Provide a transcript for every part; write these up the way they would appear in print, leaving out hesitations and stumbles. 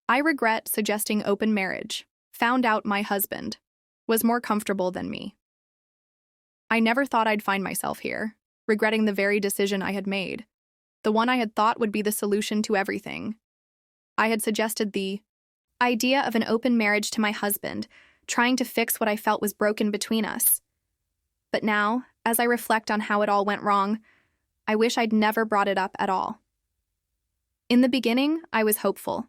I regret suggesting open marriage. Found out my husband was more comfortable than me. I never thought I'd find myself here, regretting the very decision I had made, the one I had thought would be the solution to everything. I had suggested the idea of an open marriage to my husband, trying to fix what I felt was broken between us. But now, as I reflect on how it all went wrong, I wish I'd never brought it up at all. In the beginning, I was hopeful.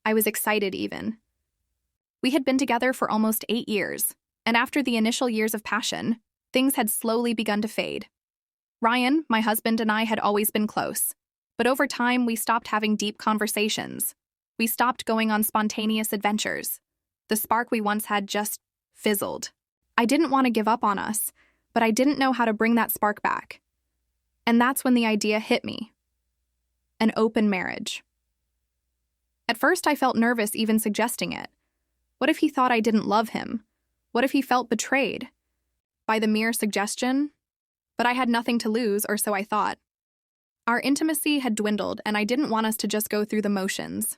I was excited even. We had been together for almost 8 years, and after the initial years of passion, things had slowly begun to fade. Ryan, my husband, and I had always been close, but over time we stopped having deep conversations. We stopped going on spontaneous adventures. The spark we once had just fizzled. I didn't want to give up on us, but I didn't know how to bring that spark back. And that's when the idea hit me. An open marriage. At first I felt nervous even suggesting it. What if he thought I didn't love him? What if he felt betrayed by the mere suggestion? But I had nothing to lose, or so I thought. Our intimacy had dwindled, and I didn't want us to just go through the motions.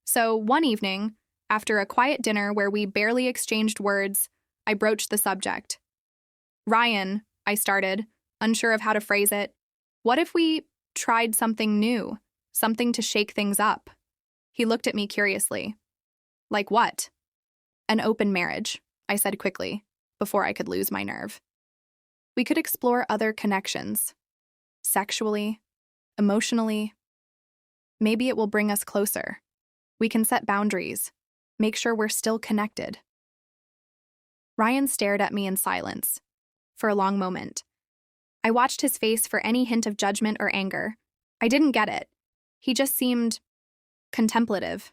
So one evening, after a quiet dinner where we barely exchanged words, I broached the subject. Ryan, I started, unsure of how to phrase it, what if we tried something new, something to shake things up? He looked at me curiously. Like what? An open marriage, I said quickly, before I could lose my nerve. We could explore other connections. Sexually, emotionally. Maybe it will bring us closer. We can set boundaries, make sure we're still connected. Ryan stared at me in silence, for a long moment. I watched his face for any hint of judgment or anger. I didn't get it. He just seemed contemplative.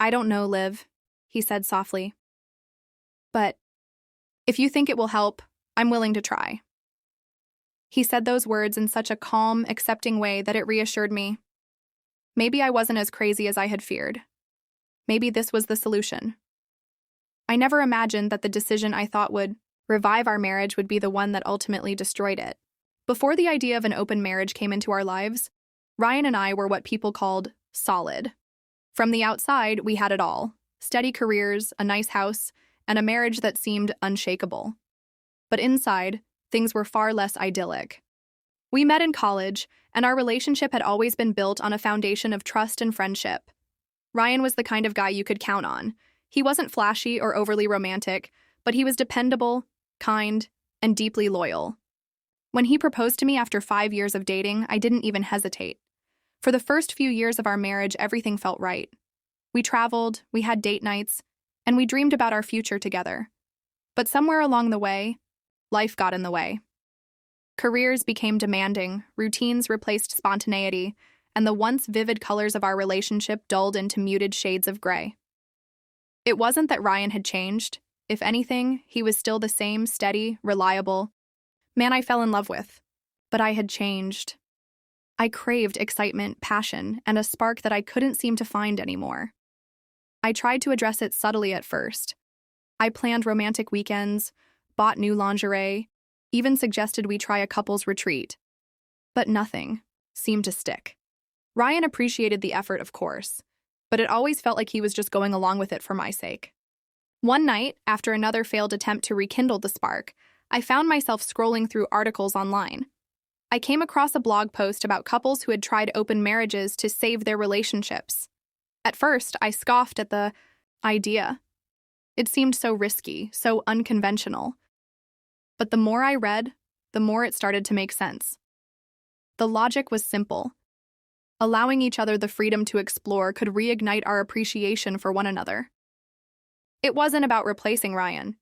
I don't know, Liv, he said softly. But if you think it will help, I'm willing to try. He said those words in such a calm, accepting way that it reassured me. Maybe I wasn't as crazy as I had feared. Maybe this was the solution. I never imagined that the decision I thought would revive our marriage would be the one that ultimately destroyed it. Before the idea of an open marriage came into our lives, Ryan and I were what people called solid. From the outside, we had it all: steady careers, a nice house, and a marriage that seemed unshakable. But inside, things were far less idyllic. We met in college, and our relationship had always been built on a foundation of trust and friendship. Ryan was the kind of guy you could count on. He wasn't flashy or overly romantic, but he was dependable, kind, and deeply loyal. When he proposed to me after 5 years of dating, I didn't even hesitate. For the first few years of our marriage, everything felt right. We traveled, we had date nights, and we dreamed about our future together. But somewhere along the way, life got in the way. Careers became demanding, routines replaced spontaneity, and the once vivid colors of our relationship dulled into muted shades of gray. It wasn't that Ryan had changed. If anything, he was still the same steady, reliable man I fell in love with. But I had changed. I craved excitement, passion, and a spark that I couldn't seem to find anymore. I tried to address it subtly at first. I planned romantic weekends, bought new lingerie, even suggested we try a couple's retreat. But nothing seemed to stick. Ryan appreciated the effort, of course, but it always felt like he was just going along with it for my sake. One night, after another failed attempt to rekindle the spark, I found myself scrolling through articles online. I came across a blog post about couples who had tried open marriages to save their relationships. At first, I scoffed at the idea. It seemed so risky, so unconventional. But the more I read, the more it started to make sense. The logic was simple. Allowing each other the freedom to explore could reignite our appreciation for one another. It wasn't about replacing Ryan.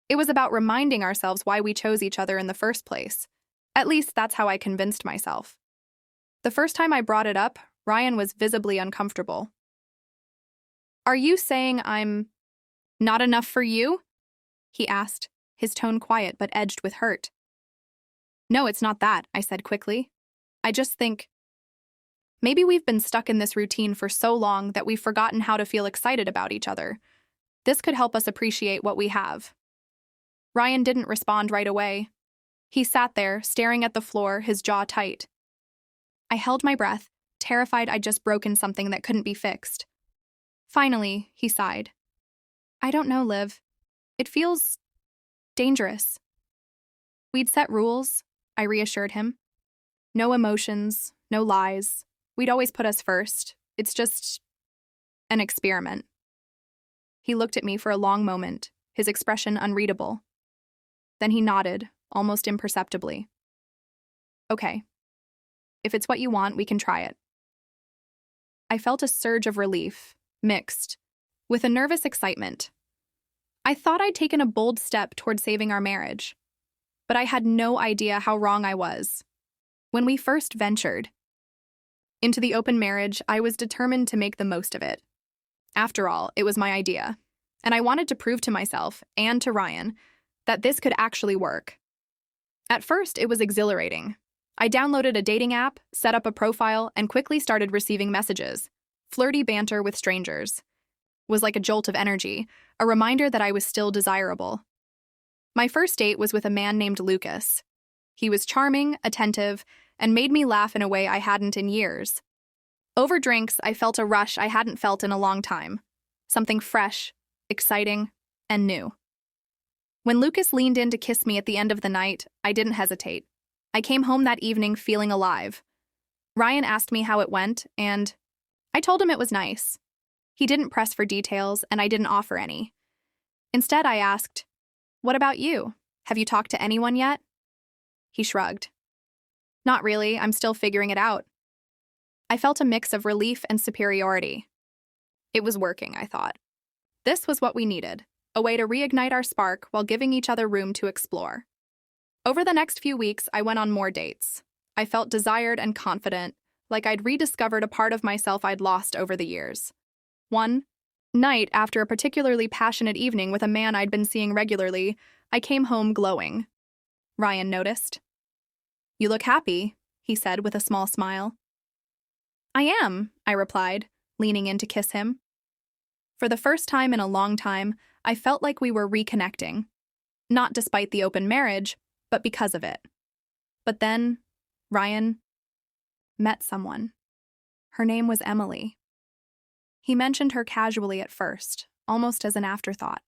It was about reminding ourselves why we chose each other in the first place. At least that's how I convinced myself. The first time I brought it up, Ryan was visibly uncomfortable. "Are you saying I'm not enough for you?" he asked, his tone quiet but edged with hurt. "No, it's not that," I said quickly. "I just think maybe we've been stuck in this routine for so long that we've forgotten how to feel excited about each other. This could help us appreciate what we have." Ryan didn't respond right away. He sat there, staring at the floor, his jaw tight. I held my breath, terrified I'd just broken something that couldn't be fixed. Finally, he sighed. I don't know, Liv. It feels dangerous. We'd set rules, I reassured him. No emotions, no lies. We'd always put us first. It's just an experiment. He looked at me for a long moment, his expression unreadable. Then he nodded, almost imperceptibly. Okay. If it's what you want, we can try it. I felt a surge of relief, mixed, with a nervous excitement. I thought I'd taken a bold step toward saving our marriage, but I had no idea how wrong I was. When we first ventured into the open marriage, I was determined to make the most of it. After all, it was my idea, and I wanted to prove to myself and to Ryan that this could actually work. At first, it was exhilarating. I downloaded a dating app, set up a profile, and quickly started receiving messages. Flirty banter with strangers was like a jolt of energy, a reminder that I was still desirable. My first date was with a man named Lucas. He was charming, attentive, and made me laugh in a way I hadn't in years. Over drinks, I felt a rush I hadn't felt in a long time. Something fresh, exciting, and new. When Lucas leaned in to kiss me at the end of the night, I didn't hesitate. I came home that evening feeling alive. Ryan asked me how it went, and I told him it was nice. He didn't press for details, and I didn't offer any. Instead, I asked, "What about you? Have you talked to anyone yet?" He shrugged. "Not really, I'm still figuring it out." I felt a mix of relief and superiority. It was working, I thought. This was what we needed, a way to reignite our spark while giving each other room to explore. Over the next few weeks, I went on more dates. I felt desired and confident, like I'd rediscovered a part of myself I'd lost over the years. One night, after a particularly passionate evening with a man I'd been seeing regularly, I came home glowing. Ryan noticed. "You look happy," he said with a small smile. "I am," I replied, leaning in to kiss him. For the first time in a long time, I felt like we were reconnecting. Not despite the open marriage, but because of it. But then, Ryan met someone. Her name was Emily. He mentioned her casually at first, almost as an afterthought.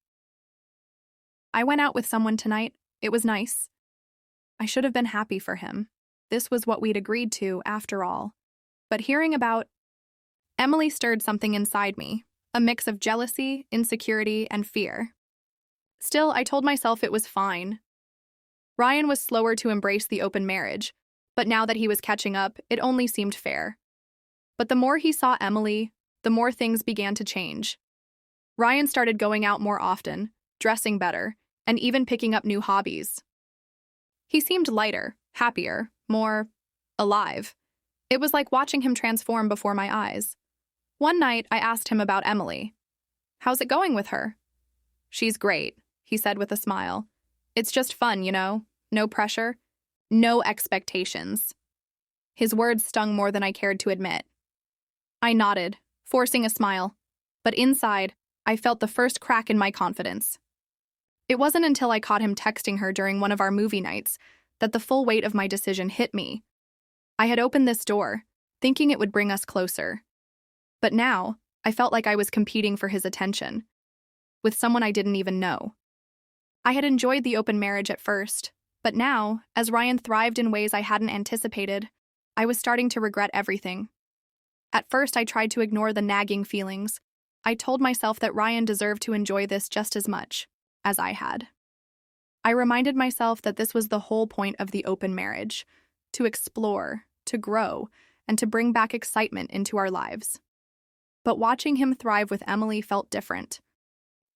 "I went out with someone tonight. It was nice." I should have been happy for him. This was what we'd agreed to, after all. But hearing about Emily stirred something inside me, a mix of jealousy, insecurity, and fear. Still, I told myself it was fine. Ryan was slower to embrace the open marriage, but now that he was catching up, it only seemed fair. But the more he saw Emily, the more things began to change. Ryan started going out more often, dressing better, and even picking up new hobbies. He seemed lighter, happier, more alive. It was like watching him transform before my eyes. One night, I asked him about Emily. "How's it going with her?" "She's great," he said with a smile. "It's just fun, you know? No pressure. No expectations." His words stung more than I cared to admit. I nodded, forcing a smile, but inside, I felt the first crack in my confidence. It wasn't until I caught him texting her during one of our movie nights that the full weight of my decision hit me. I had opened this door, thinking it would bring us closer. But now, I felt like I was competing for his attention, with someone I didn't even know. I had enjoyed the open marriage at first, but now, as Ryan thrived in ways I hadn't anticipated, I was starting to regret everything. At first, I tried to ignore the nagging feelings. I told myself that Ryan deserved to enjoy this just as much as I had. I reminded myself that this was the whole point of the open marriage, to explore, to grow, and to bring back excitement into our lives. But watching him thrive with Emily felt different.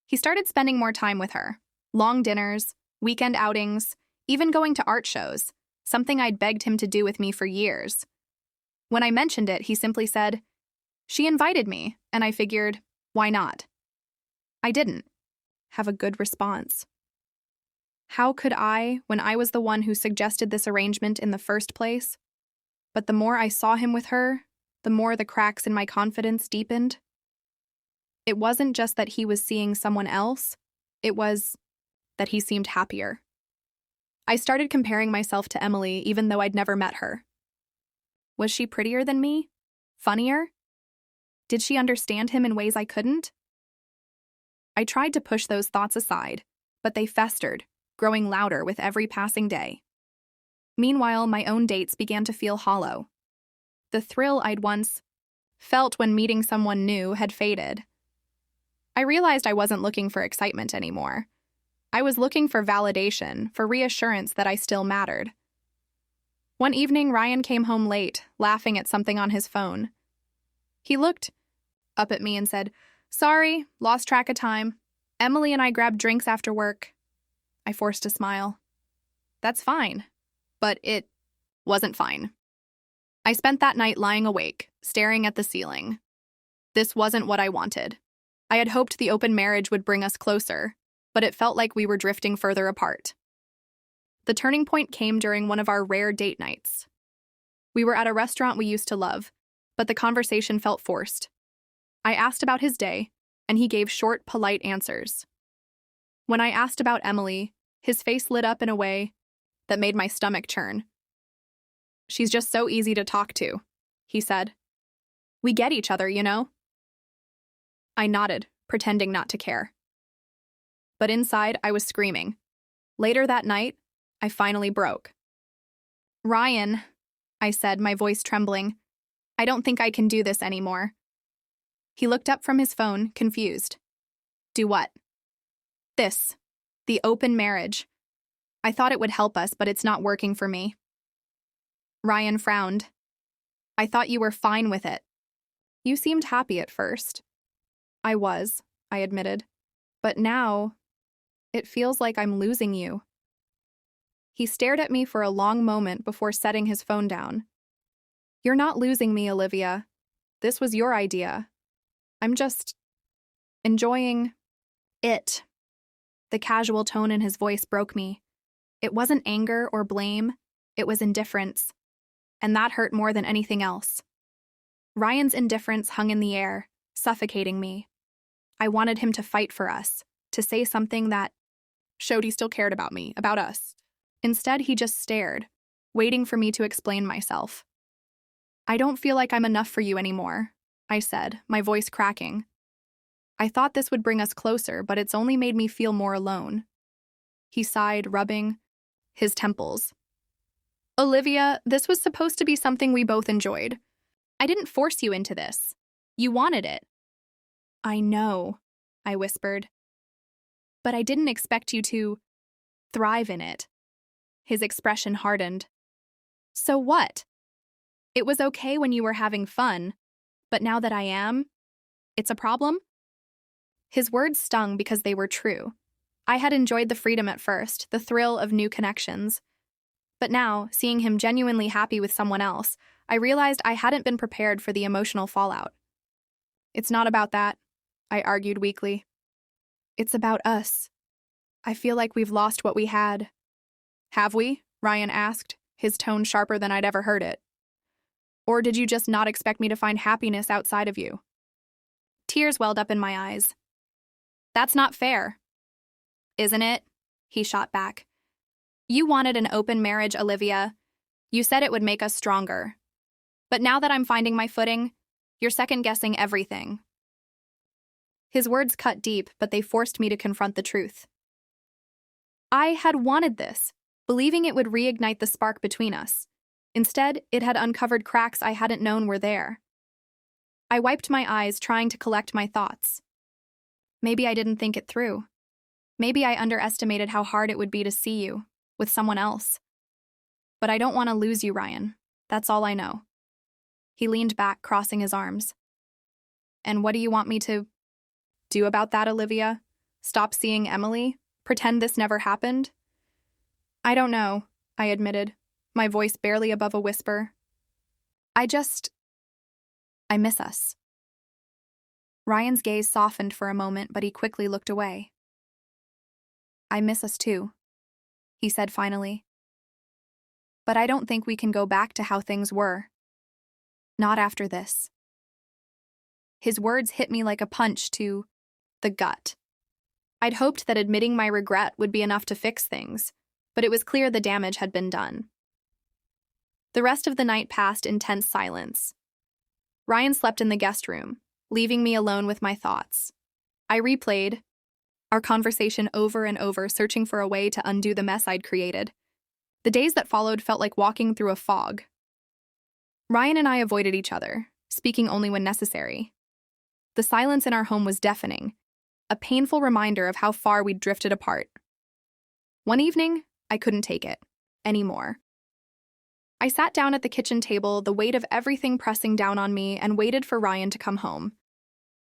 He started spending more time with her. Long dinners, weekend outings, even going to art shows, something I'd begged him to do with me for years. When I mentioned it, he simply said, "She invited me," and I figured, why not? I didn't have a good response. How could I, when I was the one who suggested this arrangement in the first place? But the more I saw him with her, the more the cracks in my confidence deepened. It wasn't just that he was seeing someone else, it was that he seemed happier. I started comparing myself to Emily even though I'd never met her. Was she prettier than me? Funnier? Did she understand him in ways I couldn't? I tried to push those thoughts aside, but they festered, growing louder with every passing day. Meanwhile, my own dates began to feel hollow. The thrill I'd once felt when meeting someone new had faded. I realized I wasn't looking for excitement anymore. I was looking for validation, for reassurance that I still mattered. One evening, Ryan came home late, laughing at something on his phone. He looked up at me and said, "Sorry, lost track of time. Emily and I grabbed drinks after work." I forced a smile. "That's fine." But it wasn't fine. I spent that night lying awake, staring at the ceiling. This wasn't what I wanted. I had hoped the open marriage would bring us closer, but it felt like we were drifting further apart. The turning point came during one of our rare date nights. We were at a restaurant we used to love, but the conversation felt forced. I asked about his day, and he gave short, polite answers. When I asked about Emily, his face lit up in a way that made my stomach churn. "She's just so easy to talk to," he said. "We get each other, you know?" I nodded, pretending not to care. But inside, I was screaming. Later that night, I finally broke. "Ryan," I said, my voice trembling, "I don't think I can do this anymore." He looked up from his phone, confused. "Do what?" "This. The open marriage. I thought it would help us, but it's not working for me." Ryan frowned. "I thought you were fine with it." "You seemed happy at first." "I was," I admitted. "But now, it feels like I'm losing you." He stared at me for a long moment before setting his phone down. "You're not losing me, Olivia. This was your idea. I'm just enjoying it." The casual tone in his voice broke me. It wasn't anger or blame, it was indifference. And that hurt more than anything else. Ryan's indifference hung in the air, suffocating me. I wanted him to fight for us, to say something that showed he still cared about me, about us. Instead, he just stared, waiting for me to explain myself. "I don't feel like I'm enough for you anymore," I said, my voice cracking. "I thought this would bring us closer, but it's only made me feel more alone." He sighed, rubbing his temples. "Olivia, this was supposed to be something we both enjoyed. I didn't force you into this. You wanted it." "I know," I whispered. "But I didn't expect you to thrive in it." His expression hardened. "So what? It was okay when you were having fun, but now that I am, it's a problem?" His words stung because they were true. I had enjoyed the freedom at first, the thrill of new connections. But now, seeing him genuinely happy with someone else, I realized I hadn't been prepared for the emotional fallout. "It's not about that," I argued weakly. "It's about us. I feel like we've lost what we had." "Have we?" Ryan asked, his tone sharper than I'd ever heard it. "Or did you just not expect me to find happiness outside of you?" Tears welled up in my eyes. "That's not fair." "Isn't it?" he shot back. "You wanted an open marriage, Olivia. You said it would make us stronger. But now that I'm finding my footing, you're second-guessing everything." His words cut deep, but they forced me to confront the truth. I had wanted this, believing it would reignite the spark between us. Instead, it had uncovered cracks I hadn't known were there. I wiped my eyes, trying to collect my thoughts. Maybe I didn't think it through. Maybe I underestimated how hard it would be to see you with someone else. But I don't want to lose you, Ryan. That's all I know. He leaned back, crossing his arms. "And what do you want me to do about that, Olivia? Stop seeing Emily? Pretend this never happened?" "I don't know," I admitted, my voice barely above a whisper. I miss us." Ryan's gaze softened for a moment, but he quickly looked away. "I miss us too," he said finally. "But I don't think we can go back to how things were. Not after this." His words hit me like a punch to the gut. I'd hoped that admitting my regret would be enough to fix things, but it was clear the damage had been done. The rest of the night passed in tense silence. Ryan slept in the guest room, leaving me alone with my thoughts. I replayed our conversation over and over, searching for a way to undo the mess I'd created. The days that followed felt like walking through a fog. Ryan and I avoided each other, speaking only when necessary. The silence in our home was deafening, a painful reminder of how far we'd drifted apart. One evening, I couldn't take it anymore. I sat down at the kitchen table, the weight of everything pressing down on me, and waited for Ryan to come home.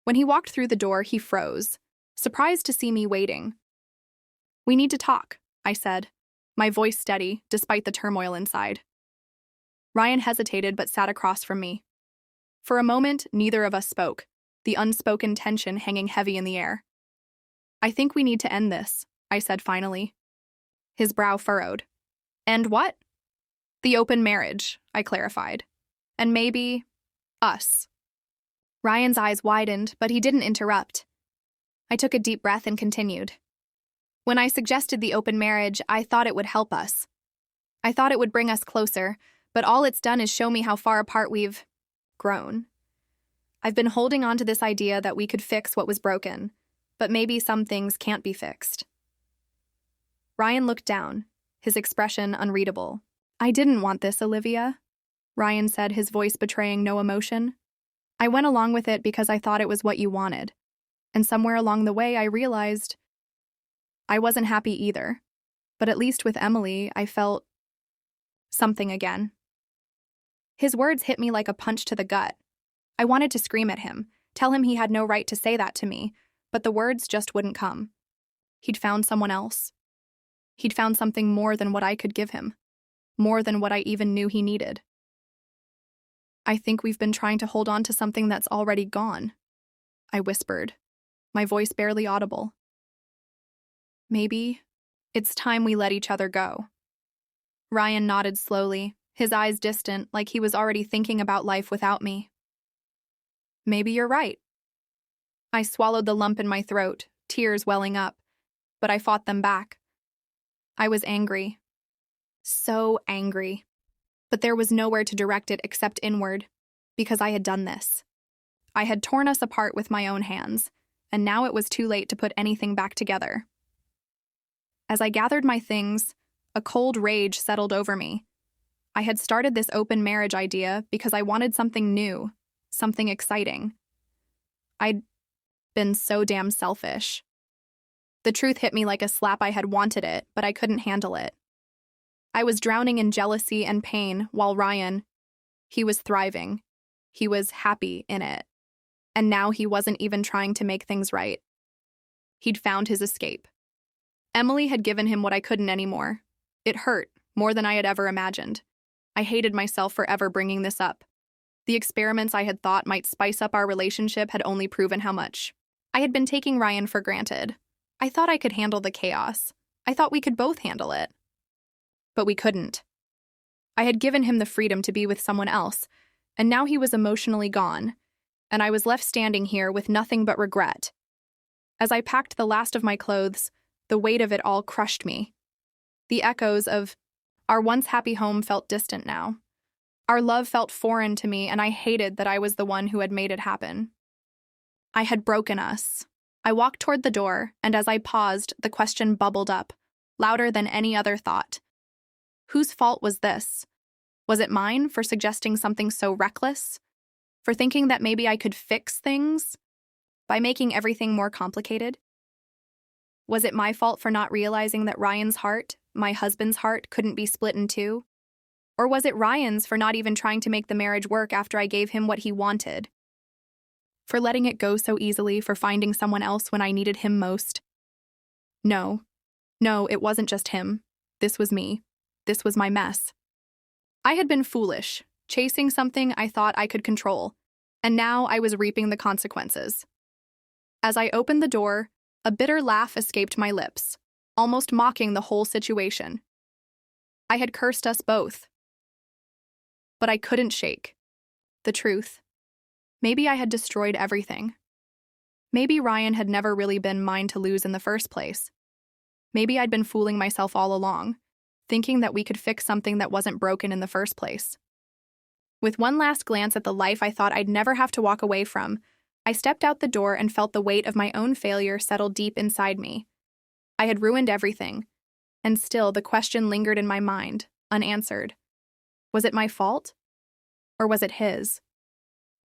When he walked through the door, he froze, surprised to see me waiting. "We need to talk," I said, my voice steady despite the turmoil inside. Ryan hesitated but sat across from me. For a moment, neither of us spoke, the unspoken tension hanging heavy in the air. "I think we need to end this," I said finally. His brow furrowed. "And what?" "The open marriage," I clarified. "And maybe us." Ryan's eyes widened, but he didn't interrupt. I took a deep breath and continued. "When I suggested the open marriage, I thought it would help us. I thought it would bring us closer, but all it's done is show me how far apart we've grown. I've been holding on to this idea that we could fix what was broken, but maybe some things can't be fixed." Ryan looked down, his expression unreadable. "I didn't want this, Olivia," Ryan said, his voice betraying no emotion. "I went along with it because I thought it was what you wanted. And somewhere along the way, I realized I wasn't happy either. But at least with Emily, I felt something again." His words hit me like a punch to the gut. I wanted to scream at him, tell him he had no right to say that to me, but the words just wouldn't come. He'd found someone else. He'd found something more than what I could give him, more than what I even knew he needed. "I think we've been trying to hold on to something that's already gone," I whispered, my voice barely audible. "Maybe it's time we let each other go." Ryan nodded slowly, his eyes distant, like he was already thinking about life without me. "Maybe you're right." I swallowed the lump in my throat, tears welling up, but I fought them back. I was angry. So angry. But there was nowhere to direct it except inward, because I had done this. I had torn us apart with my own hands, and now it was too late to put anything back together. As I gathered my things, a cold rage settled over me. I had started this open marriage idea because I wanted something new, something exciting. I'd been so damn selfish. The truth hit me like a slap. I had wanted it, but I couldn't handle it. I was drowning in jealousy and pain while Ryan, he was thriving. He was happy in it. And now he wasn't even trying to make things right. He'd found his escape. Emily had given him what I couldn't anymore. It hurt, more than I had ever imagined. I hated myself for ever bringing this up. The experiments I had thought might spice up our relationship had only proven how much. I had been taking Ryan for granted. I thought I could handle the chaos. I thought we could both handle it. But we couldn't. I had given him the freedom to be with someone else, and now he was emotionally gone, and I was left standing here with nothing but regret. As I packed the last of my clothes, the weight of it all crushed me. The echoes of our once happy home felt distant now. Our love felt foreign to me, and I hated that I was the one who had made it happen. I had broken us. I walked toward the door, and as I paused, the question bubbled up, louder than any other thought. Whose fault was this? Was it mine for suggesting something so reckless? For thinking that maybe I could fix things by making everything more complicated? Was it my fault for not realizing that Ryan's heart, my husband's heart, couldn't be split in two? Or was it Ryan's for not even trying to make the marriage work after I gave him what he wanted? For letting it go so easily, for finding someone else when I needed him most? No, it wasn't just him. This was me. This was my mess. I had been foolish, chasing something I thought I could control, and now I was reaping the consequences. As I opened the door, a bitter laugh escaped my lips, almost mocking the whole situation. I had cursed us both. But I couldn't shake the truth. Maybe I had destroyed everything. Maybe Ryan had never really been mine to lose in the first place. Maybe I'd been fooling myself all along, thinking that we could fix something that wasn't broken in the first place. With one last glance at the life I thought I'd never have to walk away from, I stepped out the door and felt the weight of my own failure settle deep inside me. I had ruined everything, and still the question lingered in my mind, unanswered. Was it my fault? Or was it his?